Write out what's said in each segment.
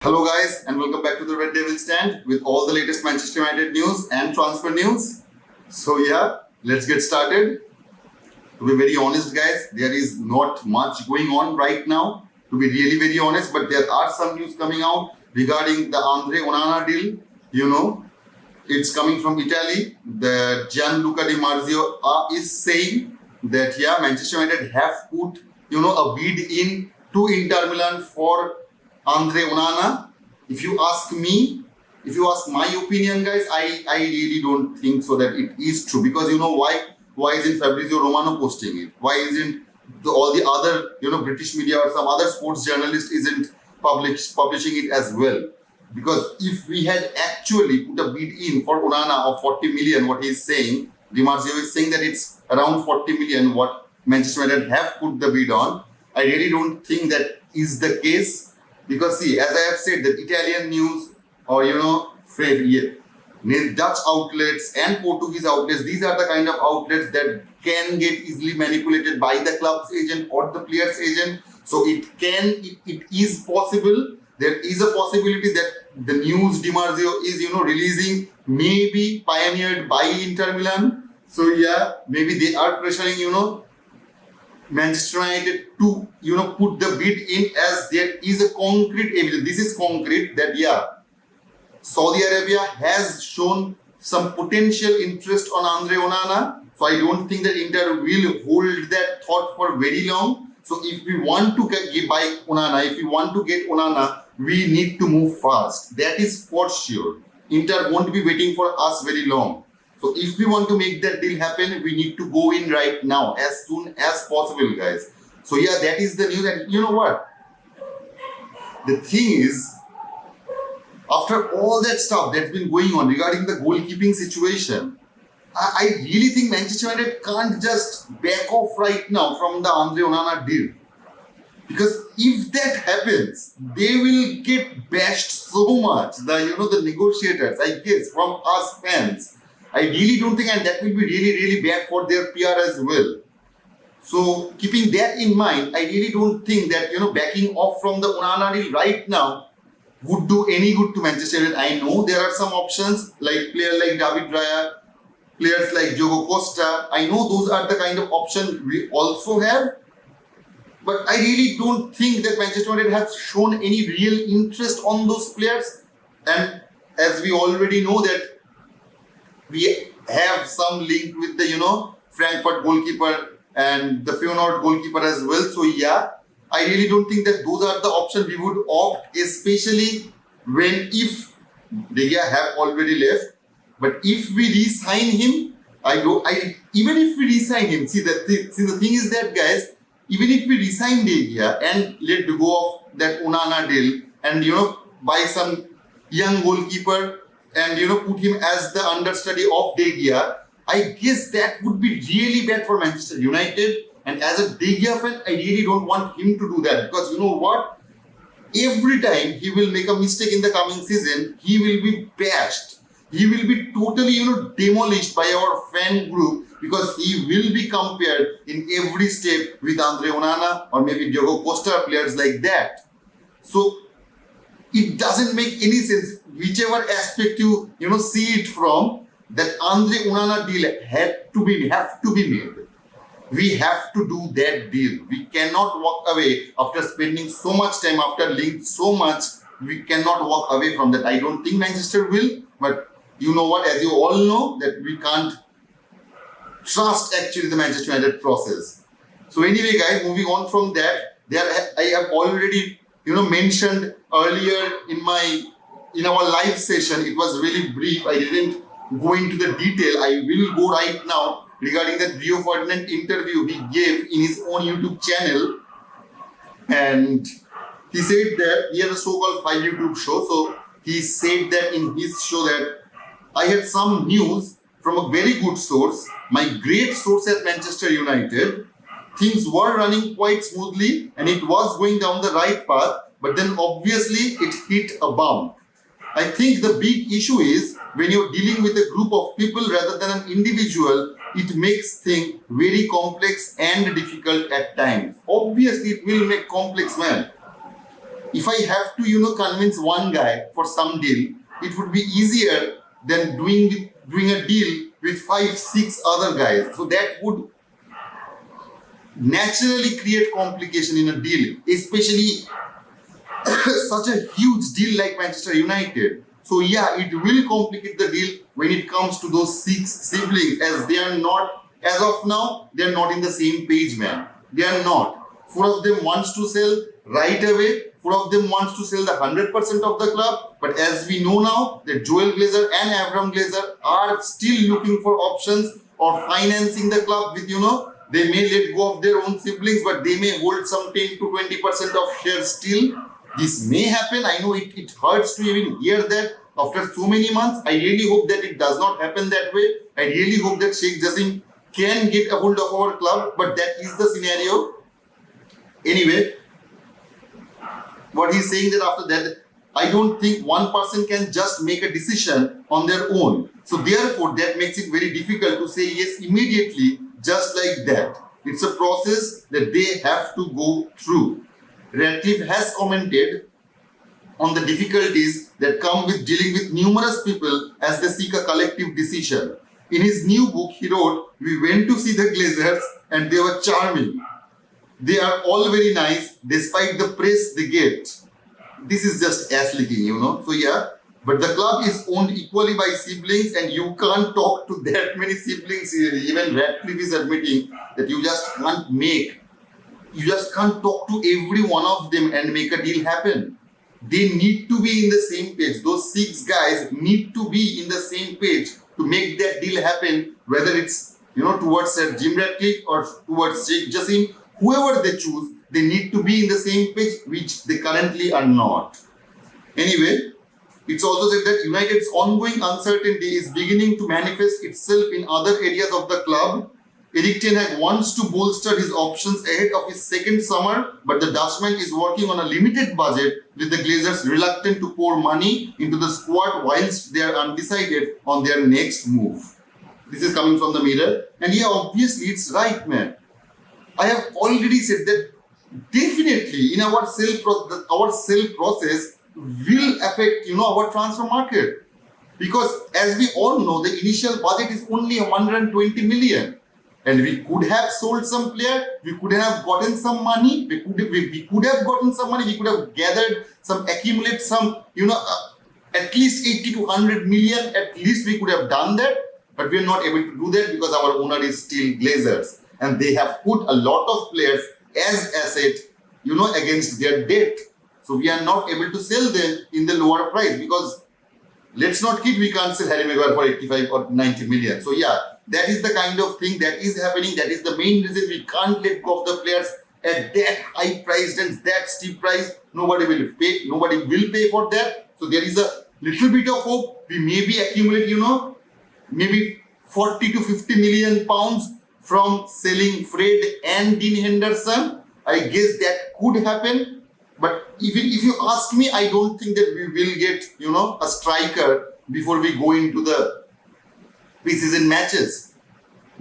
Hello guys and welcome back to the Red Devil stand with all the latest Manchester United news and transfer news. So let's get started. To be very honest guys, there is not much going on right now, to be really very honest, but there are some news coming out regarding the Andre Onana deal. It's coming from Italy. The Gianluca Di Marzio is saying that Manchester United have put a bid in to Inter Milan for Andre Onana. If you ask me, if you ask my opinion, guys, I really don't think so that it is true. Because why? Why isn't Fabrizio Romano posting it? Why isn't all the other British media or some other sports journalist isn't publishing it as well? Because if we had actually put a bid in for Onana of 40 million, what he's saying, Di Marzio is saying that it's around 40 million what Manchester United have put the bid on. I really don't think that is the case. Because see, as I have said, the Italian news or Dutch outlets and Portuguese outlets, these are the kind of outlets that can get easily manipulated by the club's agent or the player's agent. So it is possible. There is a possibility that the news Di Marzio is releasing may be pioneered by Inter Milan. So maybe they are pressuring Manchester United to put the bid in, as there is a concrete evidence. This is concrete that Saudi Arabia has shown some potential interest on Andre Onana. So I don't think that Inter will hold that thought for very long. So if we want to buy Onana, if we want to get Onana, we need to move fast. That is for sure. Inter won't be waiting for us very long. So if we want to make that deal happen, we need to go in right now, as soon as possible, guys. So that is the news. And you know what? The thing is, after all that stuff that's been going on regarding the goalkeeping situation, I really think Manchester United can't just back off right now from the Andre Onana deal. Because if that happens, they will get bashed so much. The negotiators, I guess, from us fans. I really don't think, and that will be really, really bad for their PR as well. So keeping that in mind, I really don't think that backing off from the Onana deal right now would do any good to Manchester United. I know there are some options like players like David Raya, players like Diogo Costa. I know those are the kind of options we also have. But I really don't think that Manchester United has shown any real interest on those players. And as we already know that we have some link with the Frankfurt goalkeeper and the Feyenoord goalkeeper as well. So I really don't think that those are the options we would opt, especially if De Gea have already left. But if we re-sign him, even if we re-sign him, see the thing is that, guys, even if we re-sign De Gea and let go of that Onana deal and buy some young goalkeeper and put him as the understudy of De Gea, I guess that would be really bad for Manchester United. And as a De Gea fan, I really don't want him to do that, because you know what? Every time he will make a mistake in the coming season, he will be bashed. He will be totally demolished by our fan group, because he will be compared in every step with Andre Onana or maybe Diogo Costa, players like that. So it doesn't make any sense, whichever aspect you see it from, that Andre Onana deal have to be made. We have to do that deal. We cannot walk away after spending so much time, after linked so much. We cannot walk away from that. I don't think Manchester will, but you know what? As you all know, that we can't trust actually the Manchester United process. So anyway, guys, moving on from that, I have already mentioned earlier in our live session. It was really brief. I didn't go into the detail. I will go right now regarding that Rio Ferdinand interview he gave in his own YouTube channel. And he said that he has a show called 5 YouTube Show. So he said that in his show that I had some news from a very good source, my great source at Manchester United. Things were running quite smoothly and it was going down the right path, but then obviously it hit a bump. I think the big issue is when you're dealing with a group of people rather than an individual, it makes things very complex and difficult at times. Obviously, it will make complex, man. If I have to, convince one guy for some deal, it would be easier than doing a deal with 5, 6 other guys. So that would naturally create complication in a deal, especially such a huge deal like Manchester United. So yeah, it will complicate the deal when it comes to those 6 siblings, as they are not, as of now, they are not in the same page, man. They are not. 4 of them wants to sell right away. 4 of them wants to sell the 100% of the club. But as we know now, that Joel Glazer and Avram Glazer are still looking for options or financing the club with, they may let go of their own siblings, but they may hold some 10 to 20% of shares still. This may happen. I know it hurts to even hear that after so many months. I really hope that it does not happen that way. I really hope that Sheikh Jassim can get a hold of our club, but that is the scenario. Anyway, what he's saying that after that, I don't think one person can just make a decision on their own. So therefore, that makes it very difficult to say yes immediately, just like that. It's a process that they have to go through. Ratcliffe has commented on the difficulties that come with dealing with numerous people as they seek a collective decision. In his new book, he wrote, "We went to see the Glazers and they were charming. They are all very nice despite the praise they get." This is just ass licking, So yeah, but the club is owned equally by siblings and you can't talk to that many siblings. Even Ratcliffe is admitting that you just can't talk to every one of them and make a deal happen. They need to be in the same page. Those 6 guys need to be in the same page to make that deal happen, whether it's, towards Jim Ratcliffe or towards Sheikh Jassim, whoever they choose, they need to be in the same page, which they currently are not. Anyway, it's also said that United's ongoing uncertainty is beginning to manifest itself in other areas of the club. Erik ten Hag wants to bolster his options ahead of his second summer, but the Dutchman is working on a limited budget, with the Glazers reluctant to pour money into the squad whilst they are undecided on their next move. This is coming from the Mirror. And yeah, obviously it's right, man. I have already said that definitely in our sale process will affect, our transfer market. Because as we all know, the initial budget is only 120 million. And we could have sold some player, we could have gotten some money, we could have gotten some money, we could have gathered accumulate some, at least 80 to 100 million, at least we could have done that. But we are not able to do that because our owner is still Glazers. And they have put a lot of players as asset, against their debt. So we are not able to sell them in the lower price because, let's not kid, we can't sell Harry Maguire for 85 or 90 million. So yeah, that is the kind of thing that is happening. That is the main reason we can't let go of the players at that high price and that steep price. Nobody will pay for that. So there is a little bit of hope. We maybe accumulate, maybe 40 to 50 million pounds from selling Fred and Dean Henderson. I guess that could happen. But even if you ask me, I don't think that we will get, a striker before we go into the preseason matches.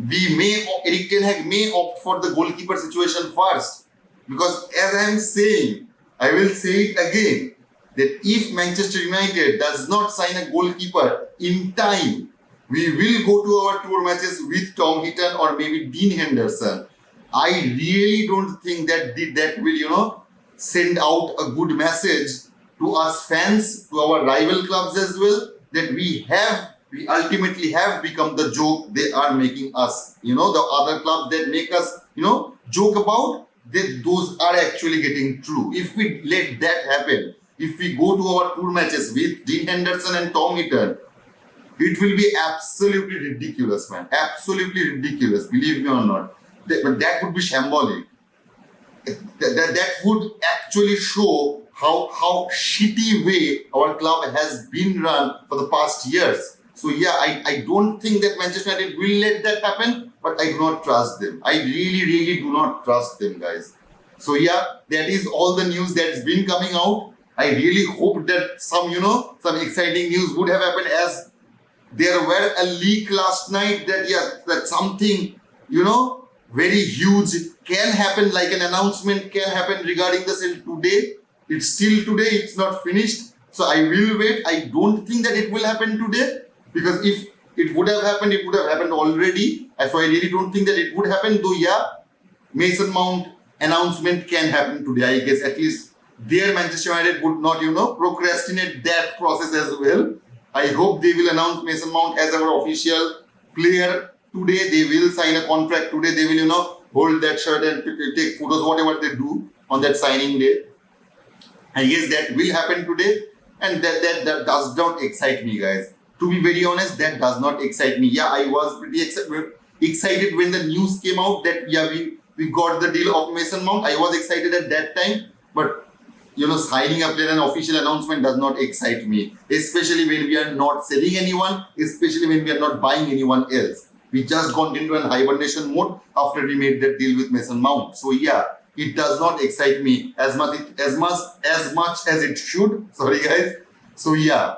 Erik ten Hag may opt for the goalkeeper situation first. Because as I am saying, I will say it again, that if Manchester United does not sign a goalkeeper in time, we will go to our tour matches with Tom Heaton or maybe Dean Henderson. I really don't think that will, send out a good message to us fans, to our rival clubs as well, that we ultimately have become the joke they are making us. The other clubs that make us, joke about, those are actually getting true. If we let that happen, if we go to our tour matches with Dean Henderson and Tom Heaton, it will be absolutely ridiculous, man. Absolutely ridiculous, believe me or not. But that would be shambolic. That would actually show how shitty way our club has been run for the past years. So yeah, I don't think that Manchester United will let that happen, but I do not trust them. I really, really do not trust them, guys. So yeah, that is all the news that's been coming out. I really hope that some exciting news would have happened, as there were a leak last night that something, very huge can happen, like an announcement can happen regarding the sale today. It's still today, it's not finished. So I will wait. I don't think that it will happen today, because if it would have happened, it would have happened already. So I really don't think that it would happen. Though, yeah, Mason Mount announcement can happen today. I guess at least their Manchester United would not, procrastinate that process as well. I hope they will announce Mason Mount as our official player today. They will sign a contract today. They will, hold that shirt and take photos, whatever they do on that signing day. I guess that will happen today. And that does not excite me, guys. To be very honest, that does not excite me. Yeah, I was pretty excited when the news came out that, yeah, we got the deal of Mason Mount. I was excited at that time. But, signing a player and official announcement does not excite me. Especially when we are not selling anyone. Especially when we are not buying anyone else. We just got into an hibernation mode after we made that deal with Mason Mount. So, yeah, it does not excite me as much as it should. Sorry, guys. So, yeah,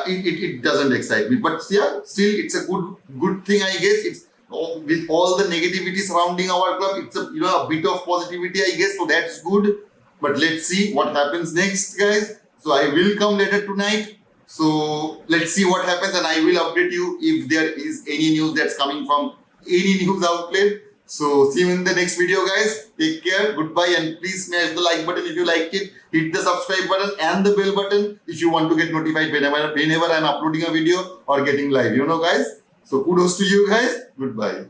it doesn't excite me. But, yeah, still, it's a good thing, I guess. It's with all the negativity surrounding our club, it's a bit of positivity, I guess. So, that's good. But let's see what happens next, guys. So, I will come later tonight. So, let's see what happens, and I will update you if there is any news that's coming from any news outlet. So, see you in the next video, guys. Take care. Goodbye. And please smash the like button if you liked it. Hit the subscribe button and the bell button if you want to get notified whenever I'm uploading a video or getting live. Guys. So, kudos to you guys. Goodbye.